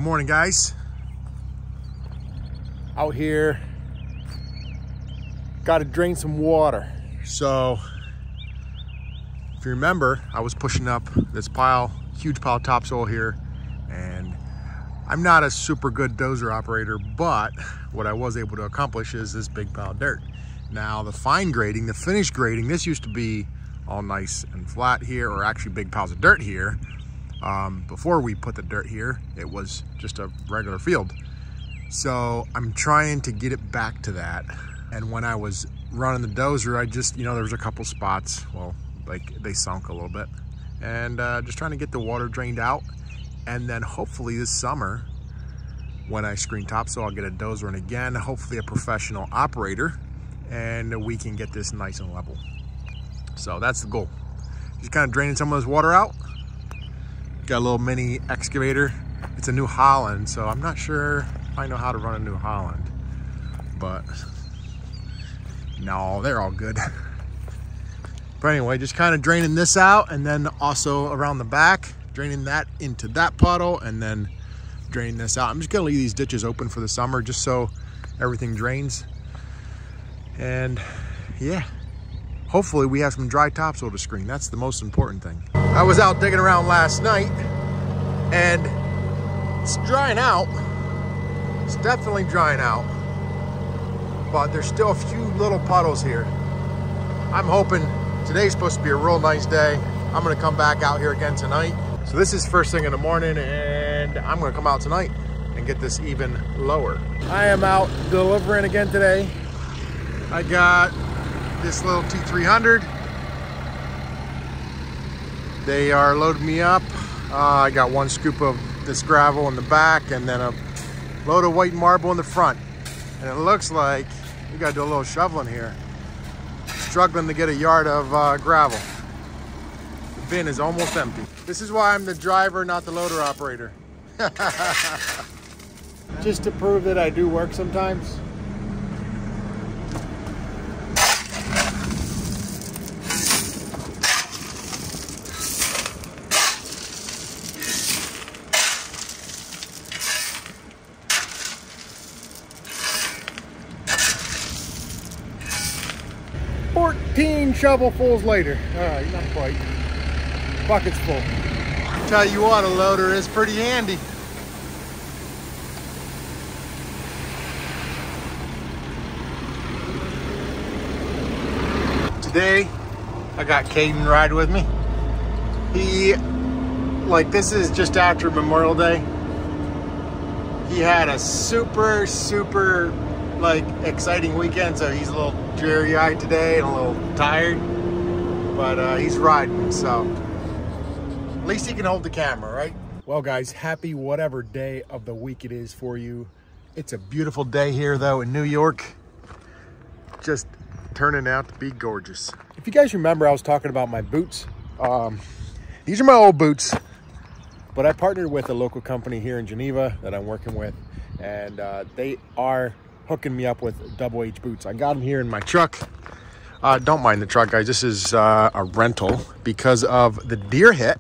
morning, guys. Out here, got to drain some water. So if you remember, I was pushing up this huge pile of topsoil here, and I'm not a super good dozer operator, but what I was able to accomplish is this big pile of dirt. Now the fine grading, the finished grading, this used to be all nice and flat here, or actually big piles of dirt here. Before we put the dirt here, it was just a regular field. So I'm trying to get it back to that. And when I was running the dozer, I just, there was a couple spots, well, like they sunk a little bit. And just trying to get the water drained out. And then hopefully this summer, when I screen topsoil, I'll get a dozer in again, hopefully a professional operator, and we can get this nice and level. So that's the goal. Just kind of draining some of this water out. Got a little mini excavator. It's a New Holland, so I'm not sure if I know how to run a New Holland, but no, they're all good. But anyway, just kind of draining this out, and then also around the back, draining that into that puddle, and then draining this out. I'm just gonna leave these ditches open for the summer just so everything drains. And yeah, hopefully we have some dry topsoil to screen. That's the most important thing. I was out digging around last night, and it's drying out. It's definitely drying out, but there's still a few little puddles here. I'm hoping today's supposed to be a real nice day. I'm gonna come back out here again tonight. So this is first thing in the morning, and I'm gonna come out tonight and get this even lower. I am out delivering again today. I got this little T300. They are loading me up. I got one scoop of this gravel in the back, and then a load of white marble in the front. And it looks like we gotta do a little shoveling here. Struggling to get a yard of gravel. The bin is almost empty. This is why I'm the driver, not the loader operator. Just to prove that I do work sometimes. Shovelfuls later. Not quite. Bucket's full. Tell you what, a loader is pretty handy. Today, I got Caden ride with me. This is just after Memorial Day. He had a super exciting weekend, so he's a little dreary-eyed today and a little tired, but he's riding, so at least he can hold the camera, right? Well, guys, happy whatever day of the week it is for you. It's a beautiful day here, though, in New York. Just turning out to be gorgeous. If you guys remember, I was talking about my boots. These are my old boots, but I partnered with a local company here in Geneva that I'm working with, and they are hooking me up with double H boots. I got them here in my truck. Don't mind the truck, guys. This is a rental because of the deer hit.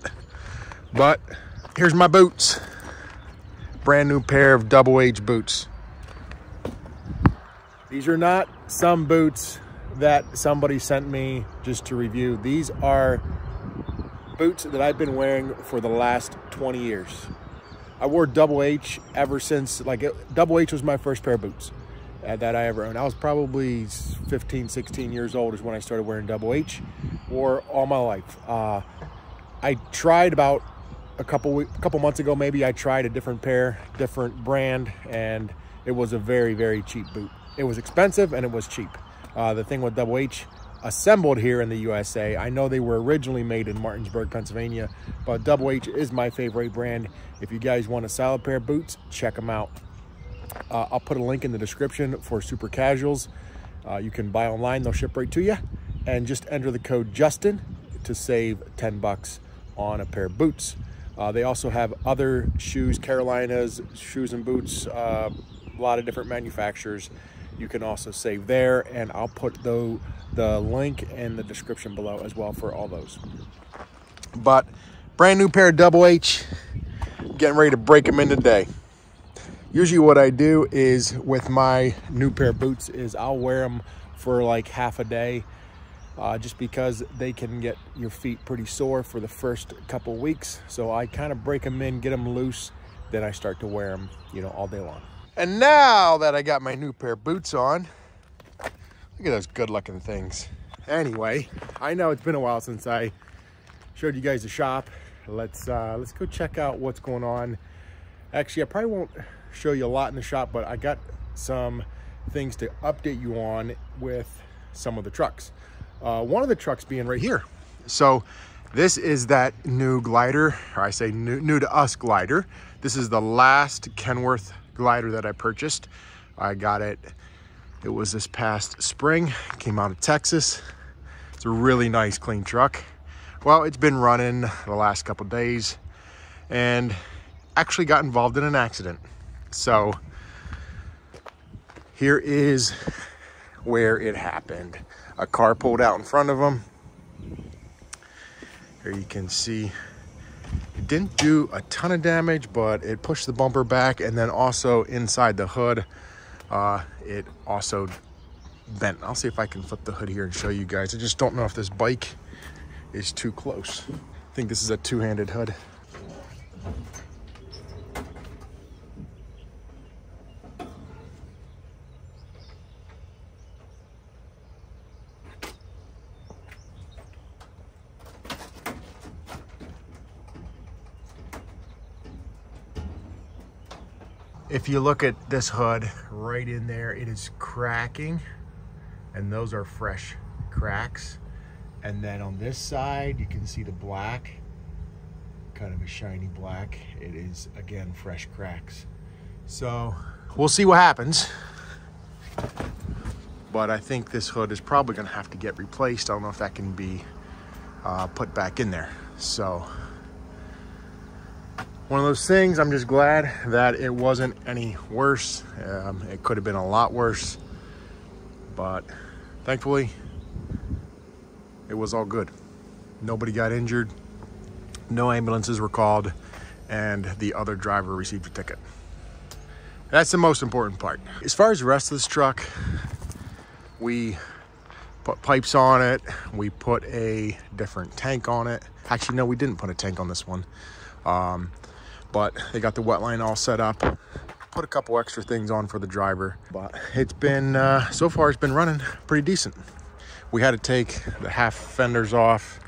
But here's my boots. Brand new pair of double H boots. These are not some boots that somebody sent me just to review. These are boots that I've been wearing for the last 20 years. I wore double H ever since, double H was my first pair of boots that I ever owned. I was probably 15, 16 years old is when I started wearing double H. Wore all my life. I tried about a couple months ago, maybe I tried a different pair, different brand, and it was a very cheap boot. It was expensive and it was cheap. The thing with double H, assembled here in the USA. I know they were originally made in Martinsburg, Pennsylvania, but double H is my favorite brand. If you guys want a solid pair of boots, check them out. I'll put a link in the description for super casuals. You can buy online, they'll ship right to you, and just enter the code Justin to save 10 bucks on a pair of boots. They also have other shoes, Carolina's shoes and boots, a lot of different manufacturers. You can also save there, and I'll put the link in the description below as well for all those. But brand new pair of double H, getting ready to break them in today. Usually what I do is with my new pair of boots is I'll wear them for like half a day, just because they can get your feet pretty sore for the first couple weeks. So I kind of break them in, get them loose, then I start to wear them, you know, all day long. And now that I got my new pair of boots on, look at those good looking things. Anyway, I know it's been a while since I showed you guys the shop. Let's go check out what's going on. Actually, I probably won't show you a lot in the shop, but I got some things to update you on with some of the trucks. One of the trucks being right here. So this is that new glider, or I say new to us glider. This is the last Kenworth glider that I purchased. I got it, it was this past spring, came out of Texas. It's a really nice, clean truck. Well, it's been running the last couple of days and actually got involved in an accident. So here is where it happened. A car pulled out in front of them. Here you can see it didn't do a ton of damage, but it pushed the bumper back, and then also inside the hood, it also bent. I'll see if I can flip the hood here and show you guys. I just don't know if this bike is too close. I think this is a two-handed hood. If you look at this hood right in there, it is cracking, and those are fresh cracks. And then on this side, you can see the black, kind of a shiny black. It is, again, fresh cracks. So we'll see what happens. But I think this hood is probably gonna have to get replaced. I don't know if that can be put back in there. So one of those things, I'm just glad that it wasn't any worse. It could have been a lot worse, but thankfully it was all good. Nobody got injured, no ambulances were called, and the other driver received a ticket. That's the most important part. As far as the rest of this truck, we put pipes on it, we put a different tank on it. Actually, no, we didn't put a tank on this one. But they got the wet line all set up, put a couple extra things on for the driver, but it's been, so far it's been running pretty decent. We had to take the half fenders off,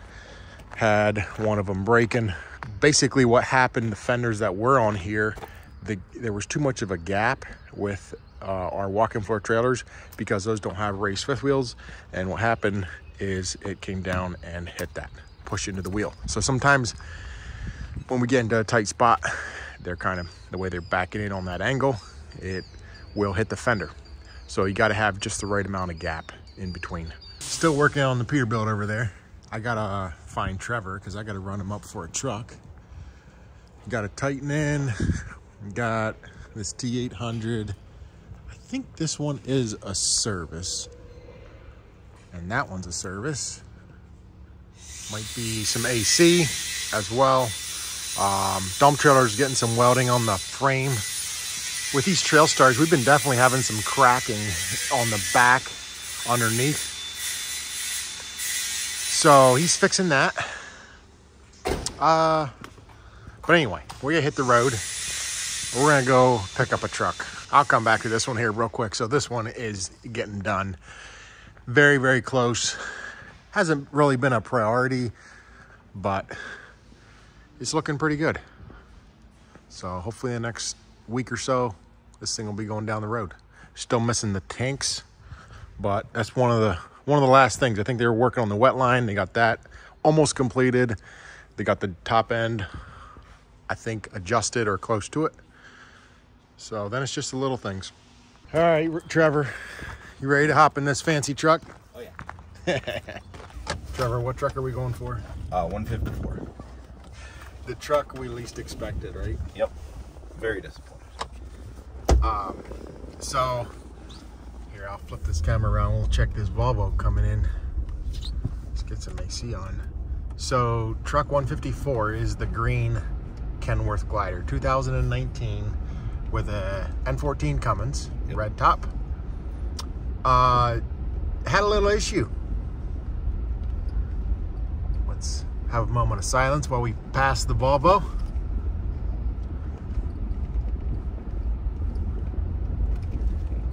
had one of them breaking. Basically what happened, the fenders that were on here, there was too much of a gap with our walk-in floor trailers because those don't have raised fifth wheels. And what happened is it came down and hit that, pushed into the wheel. So sometimes when we get into a tight spot, they're kind of, the way they're backing in on that angle, it will hit the fender. So you got to have just the right amount of gap in between. Still working on the Peterbilt over there. I got to find Trevor because I got to run him up for a truck. Got to tighten in. Got this T800. I think this one is a service. And that one's a service. Might be some AC as well. Dump trailer's getting some welding on the frame. With these trail stars, we've been definitely having some cracking on the back underneath. So he's fixing that. But anyway, we're gonna hit the road. We're gonna go pick up a truck. I'll come back to this one here real quick. So this one is getting done. Very, very close. Hasn't really been a priority, but it's looking pretty good. So hopefully in the next week or so, this thing will be going down the road. Still missing the tanks, but that's one of the last things. I think they were working on the wet line. They got that almost completed. They got the top end, I think, adjusted or close to it. So then it's just the little things. All right, Trevor, you ready to hop in this fancy truck? Oh yeah. Trevor, what truck are we going for? 154. The truck we least expected, right? Yep. Very disappointed. So here, I'll flip this camera around. We'll check this Volvo coming in. Let's get some AC on. So truck 154 is the green Kenworth glider, 2019. with a N14 Cummins, red top. Had a little issue. Let's have a moment of silence while we pass the Volvo.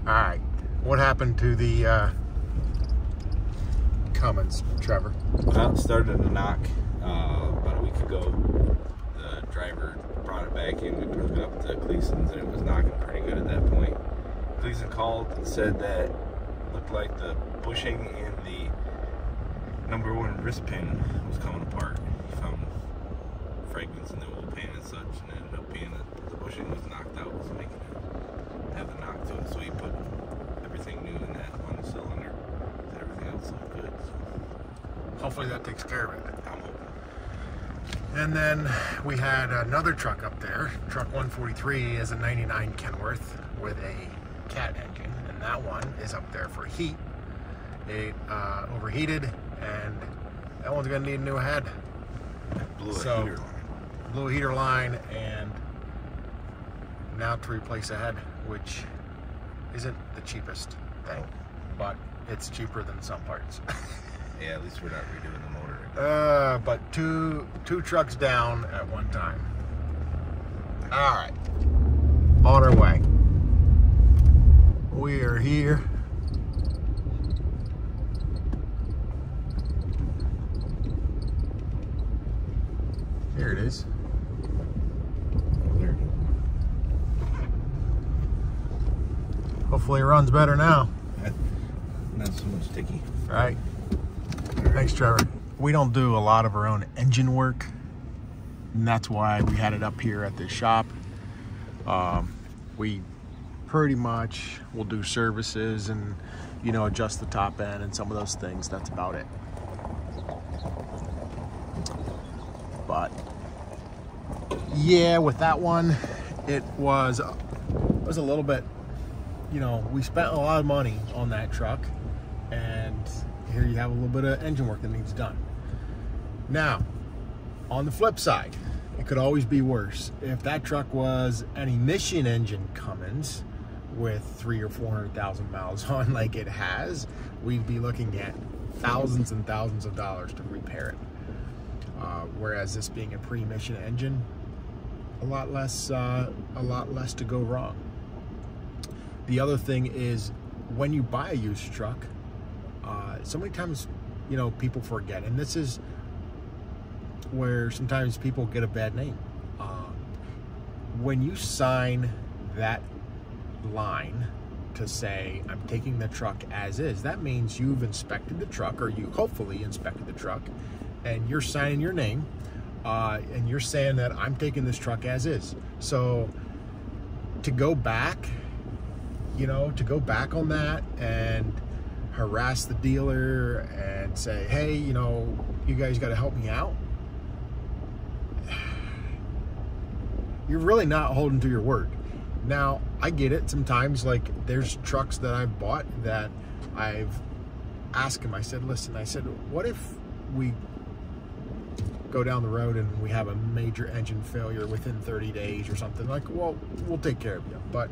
All right, what happened to the Cummins, Trevor? Well, it started to knock about a week ago. The driver brought it back in. We took it up to Gleason's, and it was knocking pretty good at that point. Gleason called and said that it looked like the bushing in the #1 wrist pin was coming apart. He found fragments in the oil pan and such, and it ended up being that the bushing was knocked out, was making it have the knock to it. So he put everything new in that one cylinder, and everything else looked good. So Hopefully that takes care of it. I'm hoping. And then we had another truck up there. Truck 143 is a 99 Kenworth with a cat engine, and that one is up there for heat. It overheated, and that one's gonna need a new head. Blew a heater line. Blew a heater line, and now to replace a head, which isn't the cheapest thing, but it's cheaper than some parts. Yeah, at least we're not redoing the motor. But two trucks down at one time. All right, on our way. We are here. Here it is. Oh, there it is. Hopefully it runs better now. Not so much sticky. All right. Thanks, Trevor. We don't do a lot of our own engine work, and that's why we had it up here at the shop. We pretty much will do services and, you know, adjust the top end and some of those things. That's about it. But yeah, with that one, it was a little bit, you know, we spent a lot of money on that truck, and here you have a little bit of engine work that needs done. Now, on the flip side, it could always be worse. If that truck was an emission engine Cummins with 300,000 or 400,000 miles on, like it has, we'd be looking at thousands and thousands of dollars to repair it. Whereas this being a pre-emission engine, a lot less to go wrong. The other thing is, when you buy a used truck, so many times, you know, people forget, and this is where sometimes people get a bad name. When you sign that line to say, I'm taking the truck as is, that means you've inspected the truck, or you hopefully inspected the truck, and you're signing your name, and you're saying that I'm taking this truck as is. So to go back, you know, to go back on that and harass the dealer and say, hey, you know, you guys got to help me out, you're really not holding to your word. Now, I get it. Sometimes, like, there's trucks that I've bought that I've asked him, I said, listen, I said, what if we go down the road and we have a major engine failure within 30 days or something? Like, well, we'll take care of you. But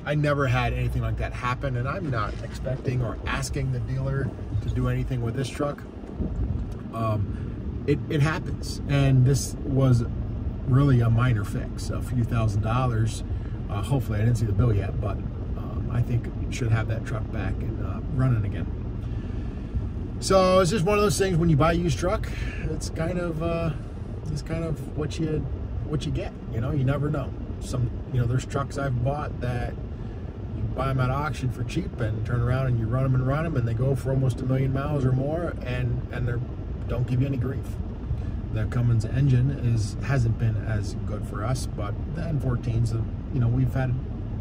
I never had anything like that happen, and I'm not expecting or asking the dealer to do anything with this truck. It happens, and this was really a minor fix, a few $1,000s. Hopefully, I didn't see the bill yet, but I think you should have that truck back and running again. So it's just one of those things. When you buy a used truck, it's kind of what you get. You know, you never know. There's trucks I've bought that you buy them at auction for cheap and turn around and you run them and they go for almost 1 million miles or more, and they don't give you any grief. The Cummins engine hasn't been as good for us, but the N14s, you know, we've had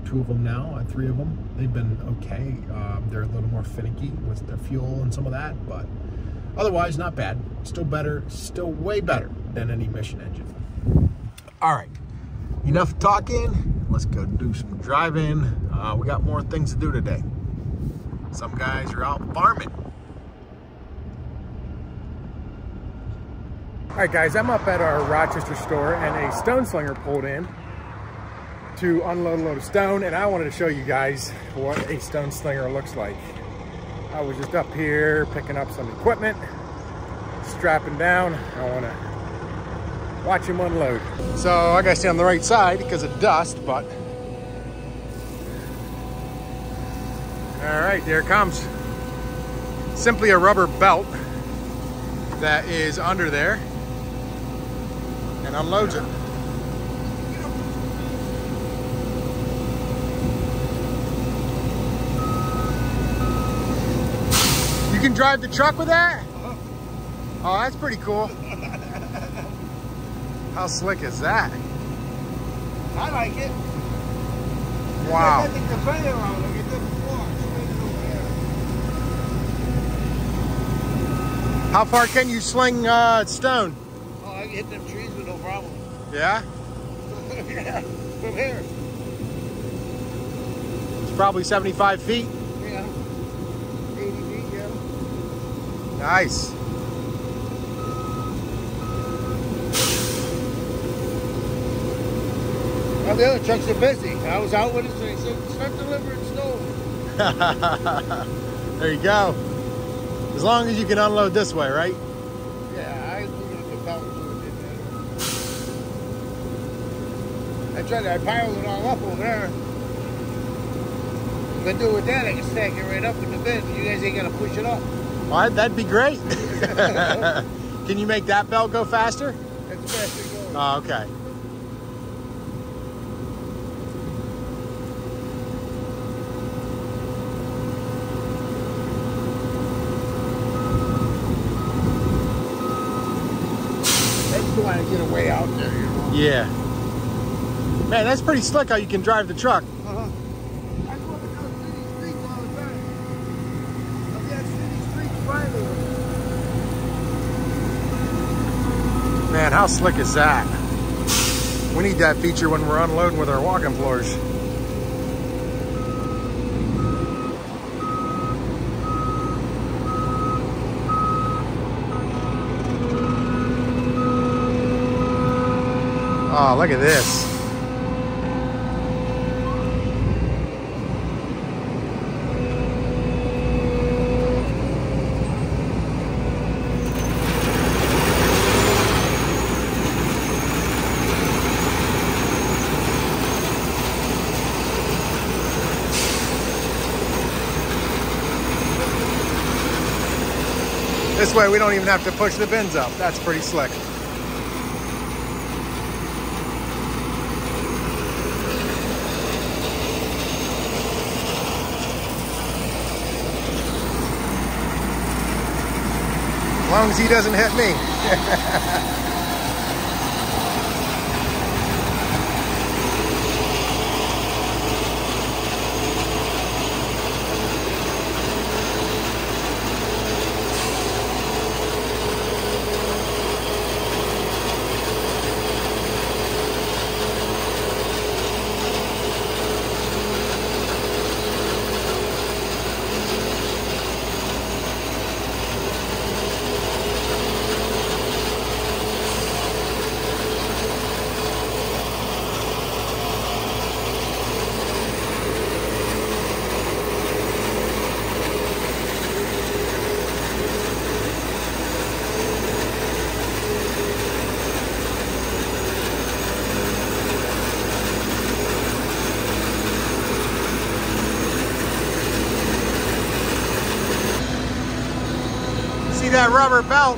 2 of them now, 3 of them. They've been okay. They're a little more finicky with the fuel and some of that, but otherwise not bad. Still way better than an emission engine. All right, enough talking. Let's go do some driving. We got more things to do today. Some guys are out farming. All right, guys, I'm up at our Rochester store, and a stone slinger pulled in to unload a load of stone, and I wanted to show you guys what a stone slinger looks like. I was just up here picking up some equipment, strapping down. I want to watch him unload. So I gotta stay on the right side because of dust, but all right, there it comes. Simply a rubber belt that is under there and unloads it. You can drive the truck with that? Oh, that's pretty cool. How slick is that? I like it. Wow. I think the trailer around like it did before. How far can you sling stone? Oh, I can hit them trees with no problem. Yeah? Yeah, from here. It's probably 75 feet. Yeah. 80 feet, yeah. Nice. Well, the other trucks are busy. I was out with it, so they said, start delivering stone. There you go. As long as you can unload this way, right? Yeah, I was looking at the belt so it didn't matter. I piled it all up over there. If I do it with that, I can stack it right up in the bin. You guys ain't got to push it up. Well, that'd be great. Can you make that belt go faster? That's faster going. Oh, okay. You want to get away out there, you know? Yeah. Man, that's pretty slick how you can drive the truck. I go up and down city streets all the time. I've got city streets driving. Man, how slick is that? We need that feature when we're unloading with our walking floors. Oh, look at this. This way we don't even have to push the bins up. That's pretty slick. As long as he doesn't hit me. See that rubber belt?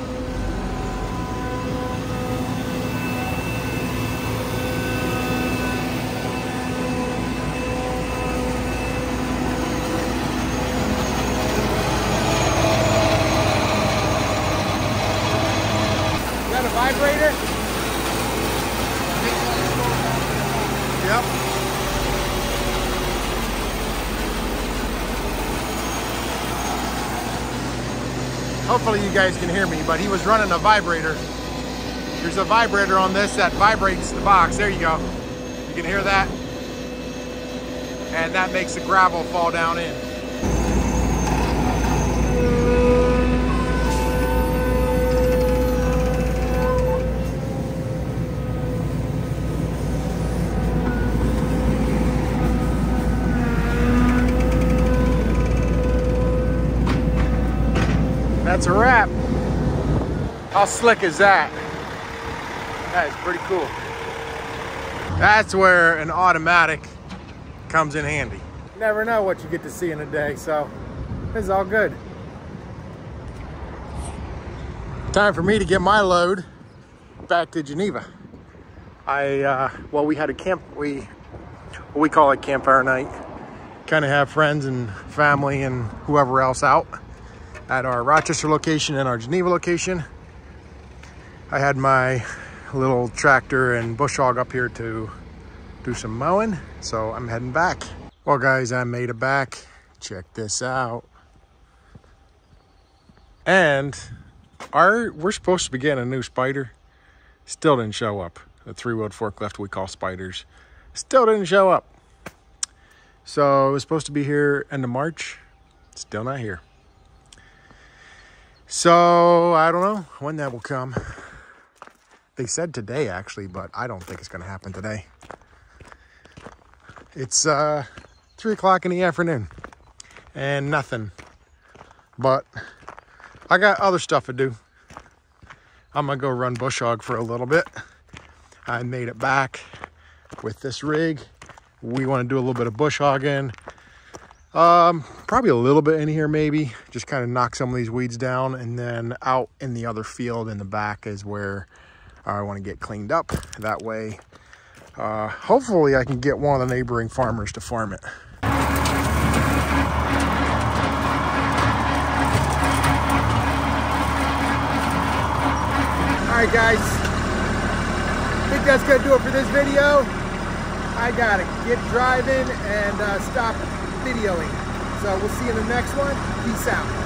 Is that a vibrator? Yep. Hopefully you guys can hear me, but he was running a vibrator. There's a vibrator on this that vibrates the box. There you go. You can hear that. And that makes the gravel fall down in. How slick is that? That is pretty cool. That's where an automatic comes in handy. You never know what you get to see in a day, so this is all good. Time for me to get my load back to Geneva. Well, we had a camp, we call it campfire night. Kind of have friends and family and whoever else out at our Rochester location and our Geneva location. I had my little tractor and bush hog up here to do some mowing, so I'm heading back. Well, guys, I made it back. Check this out. And we're supposed to be getting a new Spider. Still didn't show up. The 3-wheeled forklift we call Spiders. Still didn't show up. So it was supposed to be here end of March. Still not here. So I don't know when that will come. They said today, actually, but I don't think it's going to happen today. It's 3 o'clock in the afternoon and nothing. But I got other stuff to do. I'm going to go run bush hog for a little bit. I made it back with this rig. We want to do a little bit of bush hogging. Probably a little bit in here maybe. Just kind of knock some of these weeds down. And then out in the other field in the back is where I want to get cleaned up. That way, hopefully I can get one of the neighboring farmers to farm it. All right, guys. I think that's gonna do it for this video. I gotta get driving and stop videoing. So we'll see you in the next one. Peace out.